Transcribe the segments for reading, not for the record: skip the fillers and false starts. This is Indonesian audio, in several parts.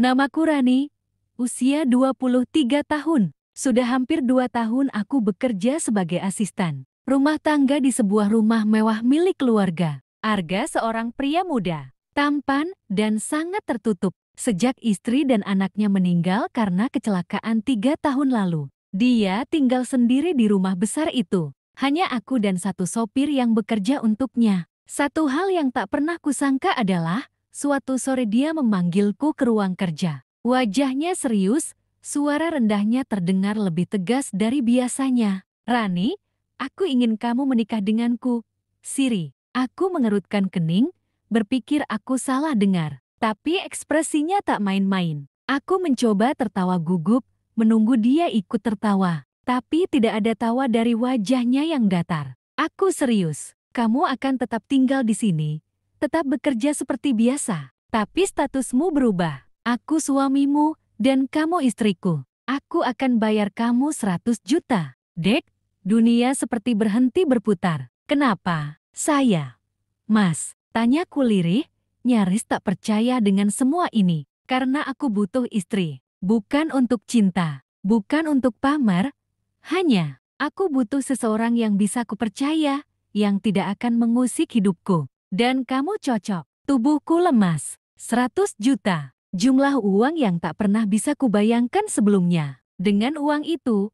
Namaku Rani, usia 23 tahun. Sudah hampir 2 tahun aku bekerja sebagai asisten rumah tangga di sebuah rumah mewah milik keluarga. Arga seorang pria muda, tampan, dan sangat tertutup. Sejak istri dan anaknya meninggal karena kecelakaan 3 tahun lalu, dia tinggal sendiri di rumah besar itu. Hanya aku dan satu sopir yang bekerja untuknya. Satu hal yang tak pernah kusangka adalah suatu sore dia memanggilku ke ruang kerja. Wajahnya serius, suara rendahnya terdengar lebih tegas dari biasanya. "Rani, aku ingin kamu menikah denganku." "Siri." Aku mengerutkan kening, berpikir aku salah dengar. Tapi ekspresinya tak main-main. Aku mencoba tertawa gugup, menunggu dia ikut tertawa. Tapi tidak ada tawa dari wajahnya yang datar. "Aku serius. Kamu akan tetap tinggal di sini, tetap bekerja seperti biasa. Tapi statusmu berubah. Aku suamimu, dan kamu istriku. Aku akan bayar kamu 100 juta. Dek, dunia seperti berhenti berputar. Kenapa? Saya. Mas, tanyaku lirih, nyaris tak percaya dengan semua ini. Karena aku butuh istri. Bukan untuk cinta. Bukan untuk pamer. Hanya, aku butuh seseorang yang bisa kupercaya, yang tidak akan mengusik hidupku. Dan kamu cocok. Tubuhku lemas. 100 juta. Jumlah uang yang tak pernah bisa kubayangkan sebelumnya. Dengan uang itu,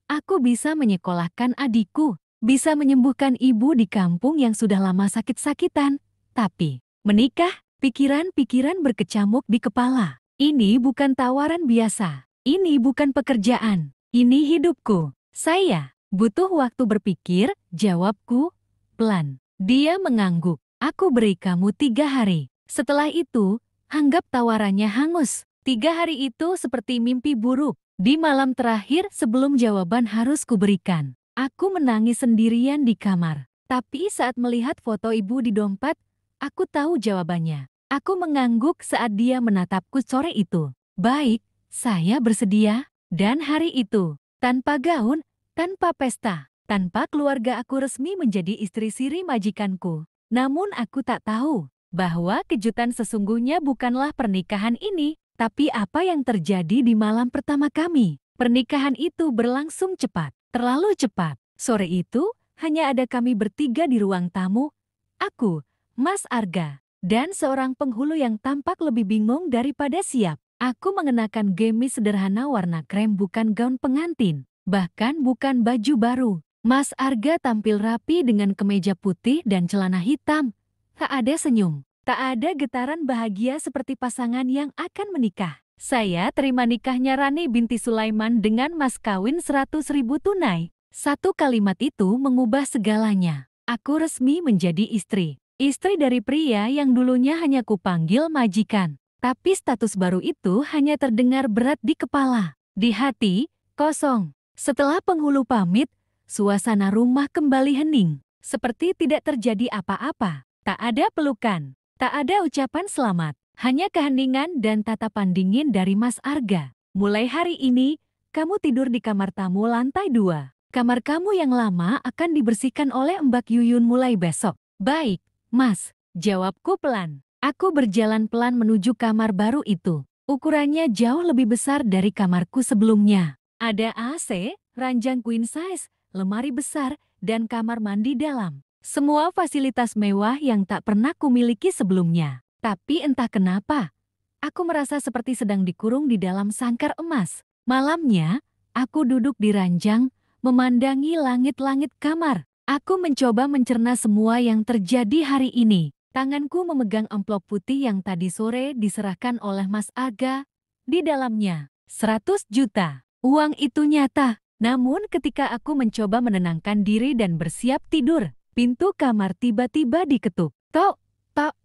aku bisa menyekolahkan adikku, bisa menyembuhkan ibu di kampung yang sudah lama sakit-sakitan. Tapi, menikah, pikiran-pikiran berkecamuk di kepala. Ini bukan tawaran biasa. Ini bukan pekerjaan. Ini hidupku. Saya butuh waktu berpikir, jawabku pelan. Dia mengangguk. "Aku beri kamu 3 hari. Setelah itu, anggap tawarannya hangus." 3 hari itu seperti mimpi buruk. Di malam terakhir sebelum jawaban harus kuberikan, aku menangis sendirian di kamar. Tapi saat melihat foto ibu di dompet, aku tahu jawabannya. Aku mengangguk saat dia menatapku sore itu. "Baik, saya bersedia." Dan hari itu, tanpa gaun, tanpa pesta, tanpa keluarga, aku resmi menjadi istri siri majikanku. Namun aku tak tahu bahwa kejutan sesungguhnya bukanlah pernikahan ini, tapi apa yang terjadi di malam pertama kami. Pernikahan itu berlangsung cepat, terlalu cepat. Sore itu, hanya ada kami bertiga di ruang tamu. Aku, Mas Arga, dan seorang penghulu yang tampak lebih bingung daripada siap. Aku mengenakan gamis sederhana warna krem, bukan gaun pengantin, bahkan bukan baju baru. Mas Arga tampil rapi dengan kemeja putih dan celana hitam. Tak ada senyum, tak ada getaran bahagia seperti pasangan yang akan menikah. "Saya terima nikahnya Rani binti Sulaiman dengan mas kawin 100.000 tunai." Satu kalimat itu mengubah segalanya. Aku resmi menjadi istri. Istri dari pria yang dulunya hanya kupanggil majikan. Tapi status baru itu hanya terdengar berat di kepala. Di hati, kosong. Setelah penghulu pamit, suasana rumah kembali hening. Seperti tidak terjadi apa-apa. Tak ada pelukan, tak ada ucapan selamat. Hanya keheningan dan tatapan dingin dari Mas Arga. "Mulai hari ini, kamu tidur di kamar tamu lantai 2. Kamar kamu yang lama akan dibersihkan oleh Mbak Yuyun mulai besok." "Baik, Mas," jawabku pelan. Aku berjalan pelan menuju kamar baru itu. Ukurannya jauh lebih besar dari kamarku sebelumnya. Ada AC, ranjang queen size, lemari besar, dan kamar mandi dalam. Semua fasilitas mewah yang tak pernah kumiliki sebelumnya. Tapi entah kenapa, aku merasa seperti sedang dikurung di dalam sangkar emas. Malamnya, aku duduk di ranjang, memandangi langit-langit kamar. Aku mencoba mencerna semua yang terjadi hari ini. Tanganku memegang amplop putih yang tadi sore diserahkan oleh Mas Arga. Di dalamnya, 100 juta. Uang itu nyata. Namun ketika aku mencoba menenangkan diri dan bersiap tidur, pintu kamar tiba-tiba diketuk. Tok, tok,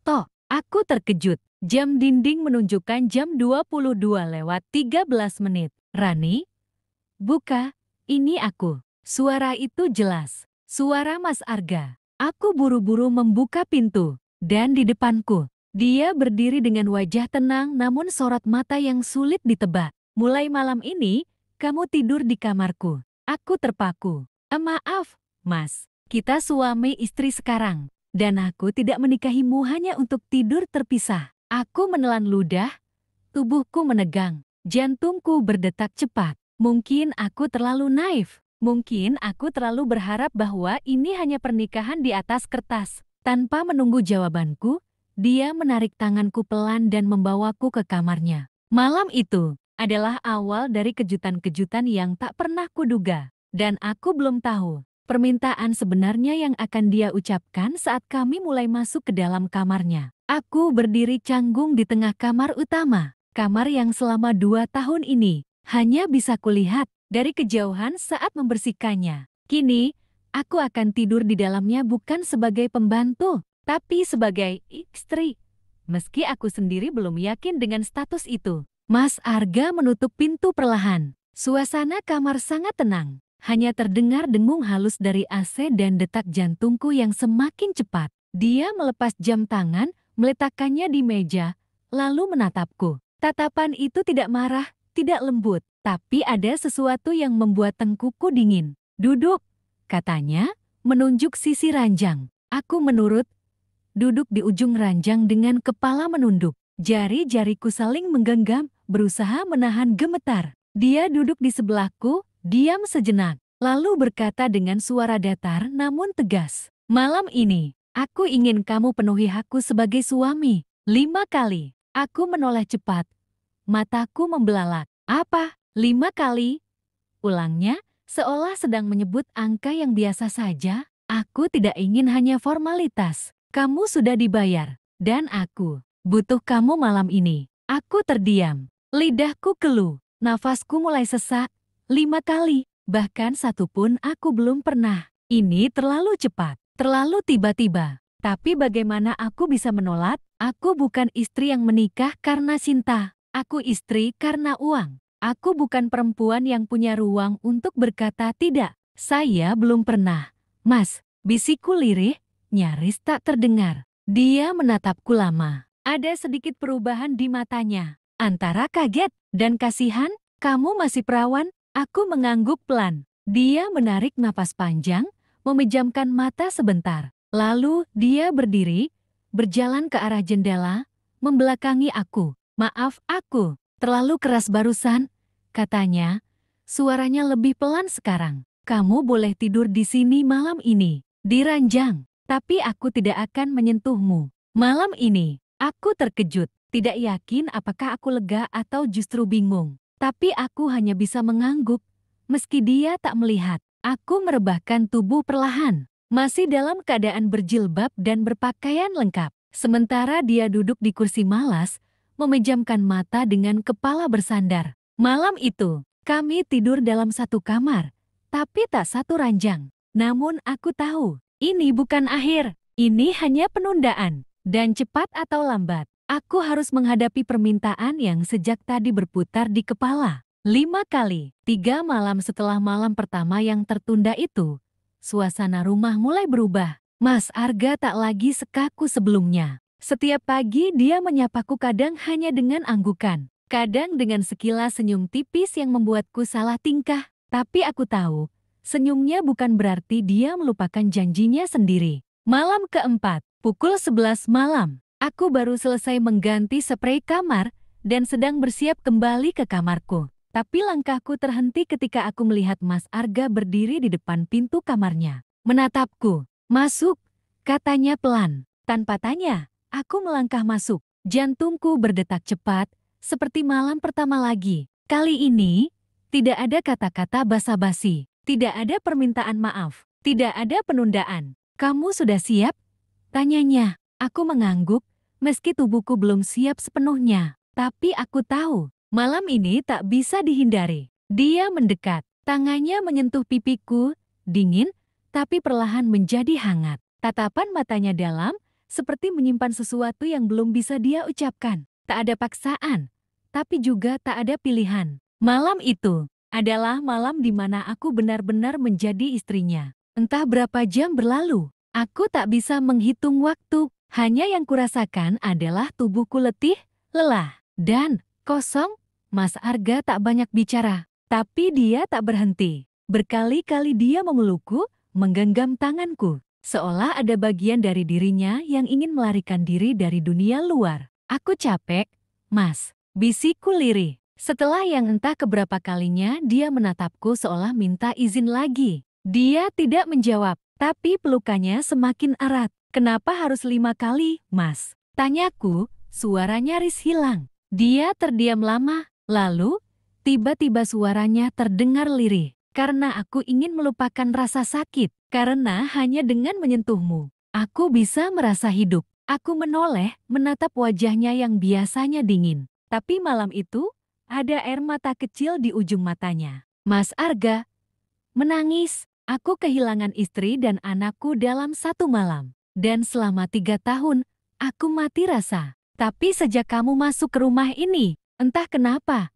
tok. Aku terkejut. Jam dinding menunjukkan jam 22:13 menit. "Rani, buka, ini aku." Suara itu jelas. Suara Mas Arga. Aku buru-buru membuka pintu, dan di depanku, dia berdiri dengan wajah tenang namun sorot mata yang sulit ditebak. "Mulai malam ini, kamu tidur di kamarku." Aku terpaku. Maaf, Mas, kita suami istri sekarang, dan aku tidak menikahimu hanya untuk tidur terpisah." Aku menelan ludah, Tubuhku menegang, jantungku berdetak cepat. Mungkin aku terlalu naif. Mungkin aku terlalu berharap bahwa ini hanya pernikahan di atas kertas. Tanpa menunggu jawabanku, dia menarik tanganku pelan dan membawaku ke kamarnya. Malam itu adalah awal dari kejutan-kejutan yang tak pernah kuduga. Dan aku belum tahu permintaan sebenarnya yang akan dia ucapkan saat kami mulai masuk ke dalam kamarnya. Aku berdiri canggung di tengah kamar utama. Kamar yang selama 2 tahun ini hanya bisa kulihat dari kejauhan saat membersihkannya. Kini, aku akan tidur di dalamnya bukan sebagai pembantu, tapi sebagai istri. Meski aku sendiri belum yakin dengan status itu. Mas Arga menutup pintu perlahan. Suasana kamar sangat tenang. Hanya terdengar dengung halus dari AC dan detak jantungku yang semakin cepat. Dia melepas jam tangan, meletakkannya di meja, lalu menatapku. Tatapan itu tidak marah, tidak lembut, tapi ada sesuatu yang membuat tengkukku dingin. Duduk, katanya, menunjuk sisi ranjang. Aku menurut, duduk di ujung ranjang dengan kepala menunduk. Jari-jariku saling menggenggam, berusaha menahan gemetar. Dia duduk di sebelahku, diam sejenak, lalu berkata dengan suara datar namun tegas. Malam ini, aku ingin kamu penuhi hakku sebagai suami. 5 kali. Aku menoleh cepat. Mataku membelalak. Apa? 5 kali? Ulangnya, seolah sedang menyebut angka yang biasa saja. Aku tidak ingin hanya formalitas. Kamu sudah dibayar. Dan aku butuh kamu malam ini. Aku terdiam. Lidahku keluh. Nafasku mulai sesak. 5 kali. Bahkan 1 pun aku belum pernah. Ini terlalu cepat. Terlalu tiba-tiba. Tapi bagaimana aku bisa menolak? Aku bukan istri yang menikah karena cinta. Aku istri karena uang. Aku bukan perempuan yang punya ruang untuk berkata tidak. Saya belum pernah. Mas, bisikku lirih, nyaris tak terdengar. Dia menatapku lama. Ada sedikit perubahan di matanya. Antara kaget dan kasihan, kamu masih perawan? Aku mengangguk pelan. Dia menarik napas panjang, memejamkan mata sebentar. Lalu dia berdiri, berjalan ke arah jendela, membelakangi aku. Maaf, aku terlalu keras barusan, katanya. Suaranya lebih pelan sekarang. Kamu boleh tidur di sini malam ini, di ranjang, tapi aku tidak akan menyentuhmu. Malam ini, aku terkejut, tidak yakin apakah aku lega atau justru bingung. Tapi aku hanya bisa mengangguk, meski dia tak melihat. Aku merebahkan tubuh perlahan. Masih dalam keadaan berjilbab dan berpakaian lengkap. Sementara dia duduk di kursi malas, memejamkan mata dengan kepala bersandar. Malam itu, kami tidur dalam satu kamar, tapi tak satu ranjang. Namun aku tahu, ini bukan akhir. Ini hanya penundaan. Dan cepat atau lambat, aku harus menghadapi permintaan yang sejak tadi berputar di kepala. 5 kali, 3 malam setelah malam pertama yang tertunda itu, suasana rumah mulai berubah. Mas Arga tak lagi sekaku sebelumnya. Setiap pagi dia menyapaku kadang hanya dengan anggukan. Kadang dengan sekilas senyum tipis yang membuatku salah tingkah. Tapi aku tahu, senyumnya bukan berarti dia melupakan janjinya sendiri. Malam keempat, pukul 11 malam. Aku baru selesai mengganti sprei kamar dan sedang bersiap kembali ke kamarku. Tapi langkahku terhenti ketika aku melihat Mas Arga berdiri di depan pintu kamarnya. Menatapku. Masuk, katanya pelan. Tanpa tanya, aku melangkah masuk. Jantungku berdetak cepat, seperti malam pertama lagi. Kali ini, tidak ada kata-kata basa-basi. Tidak ada permintaan maaf. Tidak ada penundaan. Kamu sudah siap? Tanyanya. Aku mengangguk, meski tubuhku belum siap sepenuhnya. Tapi aku tahu, malam ini tak bisa dihindari. Dia mendekat, tangannya menyentuh pipiku, dingin, tapi perlahan menjadi hangat. Tatapan matanya dalam, seperti menyimpan sesuatu yang belum bisa dia ucapkan. Tak ada paksaan, tapi juga tak ada pilihan. Malam itu adalah malam di mana aku benar-benar menjadi istrinya. Entah berapa jam berlalu, aku tak bisa menghitung waktu. Hanya yang kurasakan adalah tubuhku letih, lelah, dan kosong. Mas Arga tak banyak bicara, tapi dia tak berhenti. Berkali-kali dia memelukku, menggenggam tanganku, seolah ada bagian dari dirinya yang ingin melarikan diri dari dunia luar. Aku capek, Mas. bisikku lirih. Setelah yang entah keberapa kalinya dia menatapku seolah minta izin lagi. Dia tidak menjawab, tapi pelukannya semakin erat. Kenapa harus 5 kali, Mas? Tanyaku, suara nyaris hilang. Dia terdiam lama, lalu tiba-tiba suaranya terdengar lirih. Karena aku ingin melupakan rasa sakit, karena hanya dengan menyentuhmu, aku bisa merasa hidup. Aku menoleh, menatap wajahnya yang biasanya dingin. Tapi malam itu, ada air mata kecil di ujung matanya. Mas Arga menangis. Aku kehilangan istri dan anakku dalam 1 malam. Dan selama 3 tahun, aku mati rasa. Tapi sejak kamu masuk ke rumah ini, entah kenapa,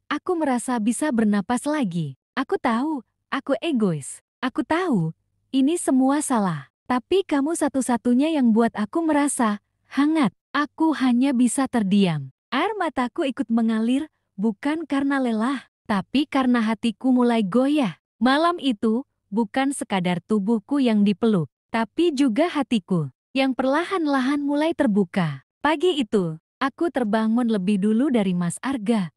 aku merasa bisa bernapas lagi. Aku tahu, aku egois. Aku tahu, ini semua salah. Tapi kamu satu-satunya yang buat aku merasa hangat. Aku hanya bisa terdiam. Air mataku ikut mengalir, bukan karena lelah, tapi karena hatiku mulai goyah. Malam itu, bukan sekadar tubuhku yang dipeluk, tapi juga hatiku, yang perlahan-lahan mulai terbuka. Pagi itu, aku terbangun lebih dulu dari Mas Arga.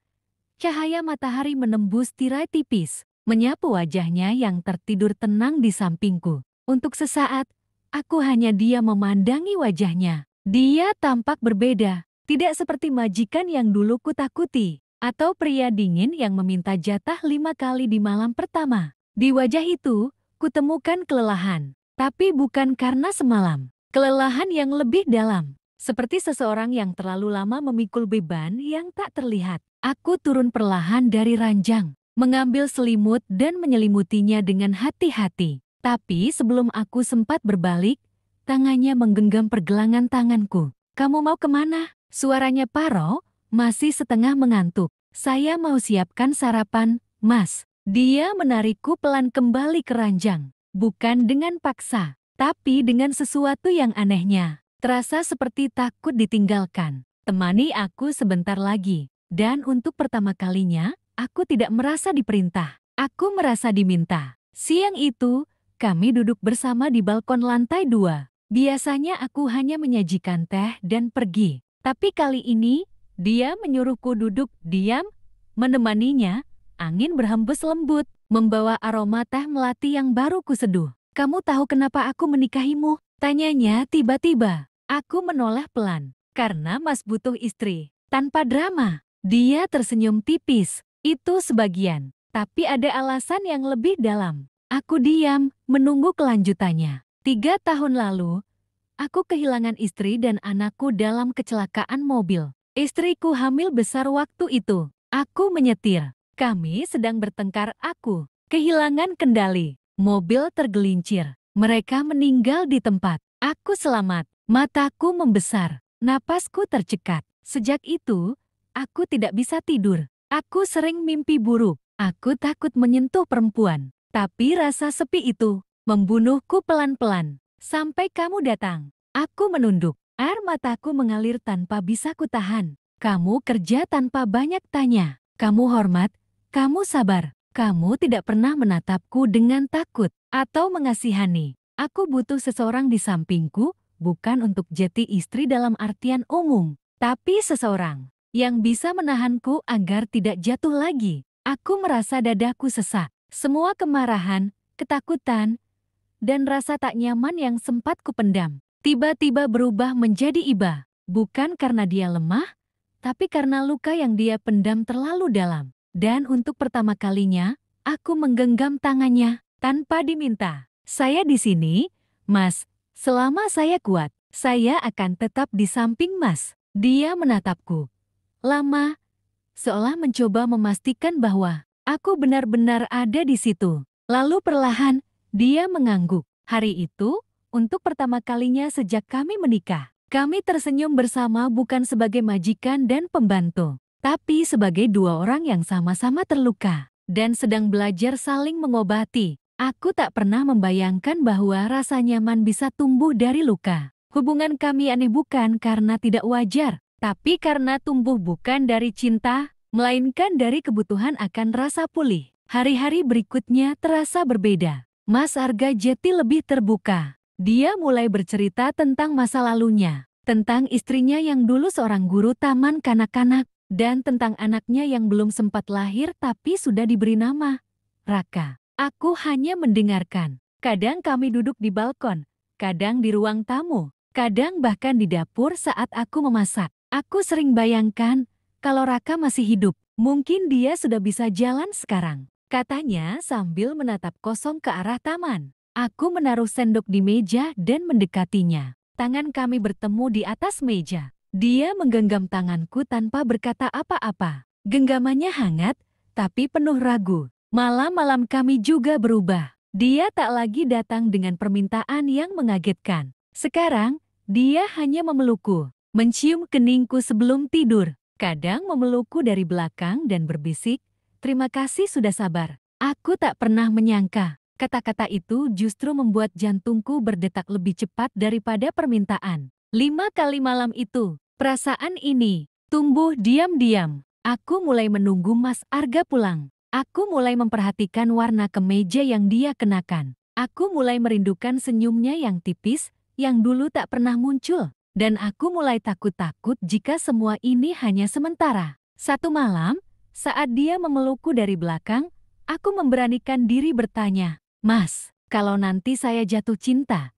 Cahaya matahari menembus tirai tipis, menyapu wajahnya yang tertidur tenang di sampingku. Untuk sesaat, aku hanya diam memandangi wajahnya. Dia tampak berbeda, tidak seperti majikan yang dulu kutakuti, atau pria dingin yang meminta jatah 5 kali di malam pertama. Di wajah itu, kutemukan kelelahan, tapi bukan karena semalam. Kelelahan yang lebih dalam, seperti seseorang yang terlalu lama memikul beban yang tak terlihat. Aku turun perlahan dari ranjang, mengambil selimut dan menyelimutinya dengan hati-hati. Tapi sebelum aku sempat berbalik, tangannya menggenggam pergelangan tanganku. "Kamu mau kemana?" Suaranya Paro, masih setengah mengantuk. "Saya mau siapkan sarapan, Mas." Dia menarikku pelan kembali ke ranjang. Bukan dengan paksa, tapi dengan sesuatu yang anehnya. Terasa seperti takut ditinggalkan. "Temani aku sebentar lagi." Dan untuk pertama kalinya, aku tidak merasa diperintah. Aku merasa diminta. Siang itu, kami duduk bersama di balkon lantai 2. Biasanya aku hanya menyajikan teh dan pergi. Tapi kali ini, dia menyuruhku duduk diam, menemaninya. Angin berhembus lembut, membawa aroma teh melati yang baru kuseduh. "Kamu tahu kenapa aku menikahimu?" Tanyanya tiba-tiba. Aku menoleh pelan. "Karena Mas butuh istri." Tanpa drama, dia tersenyum tipis. "Itu sebagian, tapi ada alasan yang lebih dalam." Aku diam, menunggu kelanjutannya. 3 tahun lalu, aku kehilangan istri dan anakku dalam kecelakaan mobil. Istriku hamil besar waktu itu. Aku menyetir. Kami sedang bertengkar, aku kehilangan kendali. Mobil tergelincir. Mereka meninggal di tempat. Aku selamat. Mataku membesar. Napasku tercekat. Sejak itu, aku tidak bisa tidur. Aku sering mimpi buruk. Aku takut menyentuh perempuan. Tapi rasa sepi itu membunuhku pelan-pelan. Sampai kamu datang. Aku menunduk. Air mataku mengalir tanpa bisa kutahan. Kamu kerja tanpa banyak tanya. Kamu hormat. Kamu sabar. Kamu tidak pernah menatapku dengan takut atau mengasihani. Aku butuh seseorang di sampingku, bukan untuk jadi istri dalam artian umum, tapi seseorang yang bisa menahanku agar tidak jatuh lagi. Aku merasa dadaku sesak. Semua kemarahan, ketakutan, dan rasa tak nyaman yang sempat kupendam tiba-tiba berubah menjadi iba. Bukan karena dia lemah, tapi karena luka yang dia pendam terlalu dalam. Dan untuk pertama kalinya, aku menggenggam tangannya tanpa diminta. "Saya di sini, Mas. Selama saya kuat, saya akan tetap di samping Mas." Dia menatapku lama, seolah mencoba memastikan bahwa aku benar-benar ada di situ. Lalu perlahan, dia mengangguk. Hari itu, untuk pertama kalinya sejak kami menikah, kami tersenyum bersama bukan sebagai majikan dan pembantu, tapi sebagai 2 orang yang sama-sama terluka dan sedang belajar saling mengobati. Aku tak pernah membayangkan bahwa rasa nyaman bisa tumbuh dari luka. Hubungan kami aneh bukan karena tidak wajar, tapi karena tumbuh bukan dari cinta, melainkan dari kebutuhan akan rasa pulih. Hari-hari berikutnya terasa berbeda. Mas Arga Jeti lebih terbuka. Dia mulai bercerita tentang masa lalunya, tentang istrinya yang dulu seorang guru taman kanak-kanak, dan tentang anaknya yang belum sempat lahir tapi sudah diberi nama Raka. Aku hanya mendengarkan. Kadang kami duduk di balkon, kadang di ruang tamu, kadang bahkan di dapur saat aku memasak. Aku sering bayangkan kalau Raka masih hidup, mungkin dia sudah bisa jalan sekarang, katanya sambil menatap kosong ke arah taman. Aku menaruh sendok di meja dan mendekatinya. Tangan kami bertemu di atas meja. Dia menggenggam tanganku tanpa berkata apa-apa. Genggamannya hangat, tapi penuh ragu. Malam-malam kami juga berubah. Dia tak lagi datang dengan permintaan yang mengagetkan. Sekarang, dia hanya memelukku, mencium keningku sebelum tidur. Kadang memelukku dari belakang dan berbisik, "Terima kasih sudah sabar." Aku tak pernah menyangka. Kata-kata itu justru membuat jantungku berdetak lebih cepat daripada permintaan. 5 kali malam itu, perasaan ini tumbuh diam-diam. Aku mulai menunggu Mas Arga pulang. Aku mulai memperhatikan warna kemeja yang dia kenakan. Aku mulai merindukan senyumnya yang tipis, yang dulu tak pernah muncul. Dan aku mulai takut-takut jika semua ini hanya sementara. Satu malam, saat dia memelukku dari belakang, aku memberanikan diri bertanya, "Mas, kalau nanti saya jatuh cinta,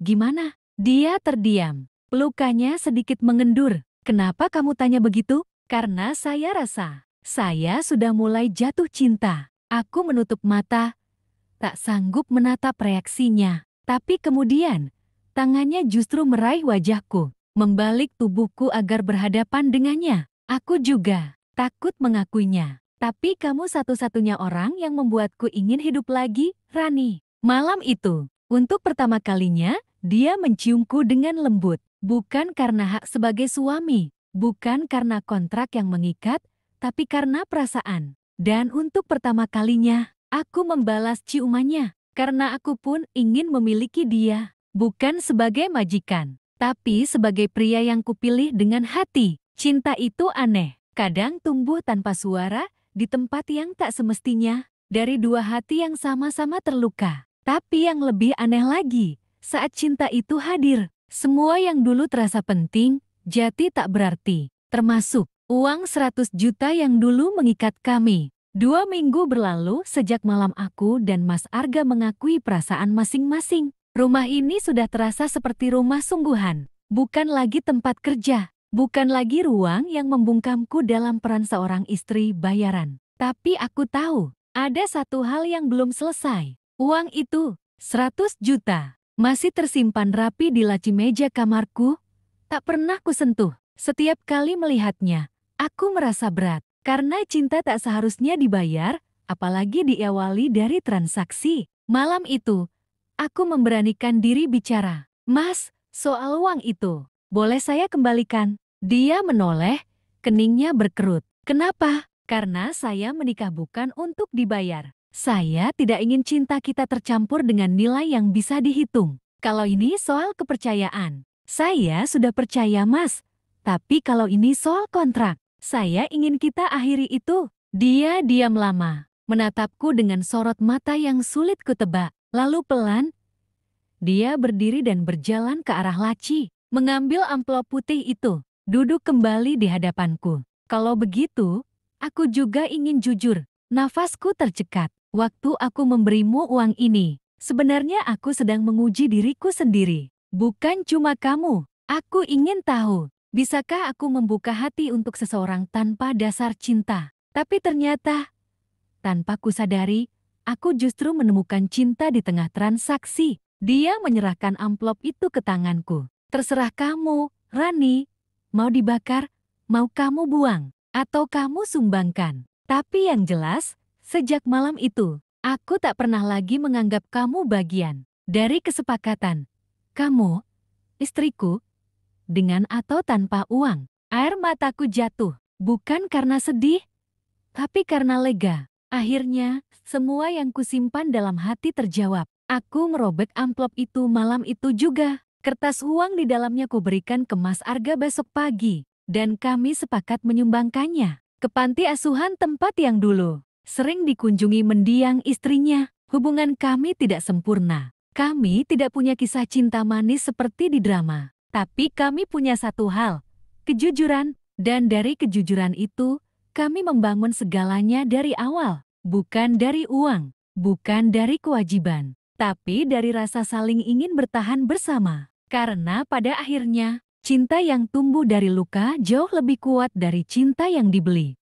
gimana?" Dia terdiam. Pelukannya sedikit mengendur. "Kenapa kamu tanya begitu?" "Karena saya rasa saya sudah mulai jatuh cinta." Aku menutup mata, tak sanggup menatap reaksinya. Tapi kemudian, tangannya justru meraih wajahku, membalik tubuhku agar berhadapan dengannya. Aku juga takut mengakuinya. "Tapi kamu satu-satunya orang yang membuatku ingin hidup lagi, Rani." Malam itu, untuk pertama kalinya, dia menciumku dengan lembut. Bukan karena hak sebagai suami, bukan karena kontrak yang mengikat, tapi karena perasaan. Dan untuk pertama kalinya, aku membalas ciumannya, karena aku pun ingin memiliki dia. Bukan sebagai majikan, tapi sebagai pria yang kupilih dengan hati. Cinta itu aneh, kadang tumbuh tanpa suara, di tempat yang tak semestinya, dari dua hati yang sama-sama terluka. Tapi yang lebih aneh lagi, saat cinta itu hadir, semua yang dulu terasa penting, jadi tak berarti, termasuk uang 100 juta yang dulu mengikat kami. 2 minggu berlalu sejak malam aku dan Mas Arga mengakui perasaan masing-masing. Rumah ini sudah terasa seperti rumah sungguhan, bukan lagi tempat kerja, bukan lagi ruang yang membungkamku dalam peran seorang istri bayaran. Tapi aku tahu, ada satu hal yang belum selesai. Uang itu, 100 juta, masih tersimpan rapi di laci meja kamarku, tak pernah kusentuh. Setiap kali melihatnya, aku merasa berat, karena cinta tak seharusnya dibayar, apalagi diawali dari transaksi. Malam itu, aku memberanikan diri bicara, "Mas, soal uang itu, boleh saya kembalikan?" Dia menoleh, keningnya berkerut. "Kenapa?" "Karena saya menikah bukan untuk dibayar. Saya tidak ingin cinta kita tercampur dengan nilai yang bisa dihitung. Kalau ini soal kepercayaan, saya sudah percaya Mas. Tapi kalau ini soal kontrak, saya ingin kita akhiri itu." Dia diam lama, menatapku dengan sorot mata yang sulit kutebak. Lalu pelan, dia berdiri dan berjalan ke arah laci, mengambil amplop putih itu, duduk kembali di hadapanku. Kalau begitu, aku juga ingin jujur. Nafasku tercekat. Waktu aku memberimu uang ini, sebenarnya aku sedang menguji diriku sendiri. Bukan cuma kamu. Aku ingin tahu, bisakah aku membuka hati untuk seseorang tanpa dasar cinta? Tapi ternyata, tanpa kusadari, aku justru menemukan cinta di tengah transaksi. Dia menyerahkan amplop itu ke tanganku. "Terserah kamu, Rani. Mau dibakar, mau kamu buang, atau kamu sumbangkan. Tapi yang jelas, sejak malam itu, aku tak pernah lagi menganggap kamu bagian dari kesepakatan. Kamu, istriku, dengan atau tanpa uang." Air mataku jatuh, bukan karena sedih, tapi karena lega. Akhirnya, semua yang kusimpan dalam hati terjawab. Aku merobek amplop itu malam itu juga. Kertas uang di dalamnya kuberikan ke Mas Arga besok pagi, dan kami sepakat menyumbangkannya ke panti asuhan tempat yang dulu sering dikunjungi mendiang istrinya. Hubungan kami tidak sempurna. Kami tidak punya kisah cinta manis seperti di drama. Tapi kami punya satu hal, kejujuran. Dan dari kejujuran itu, kami membangun segalanya dari awal. Bukan dari uang, bukan dari kewajiban, tapi dari rasa saling ingin bertahan bersama. Karena pada akhirnya, cinta yang tumbuh dari luka jauh lebih kuat dari cinta yang dibeli.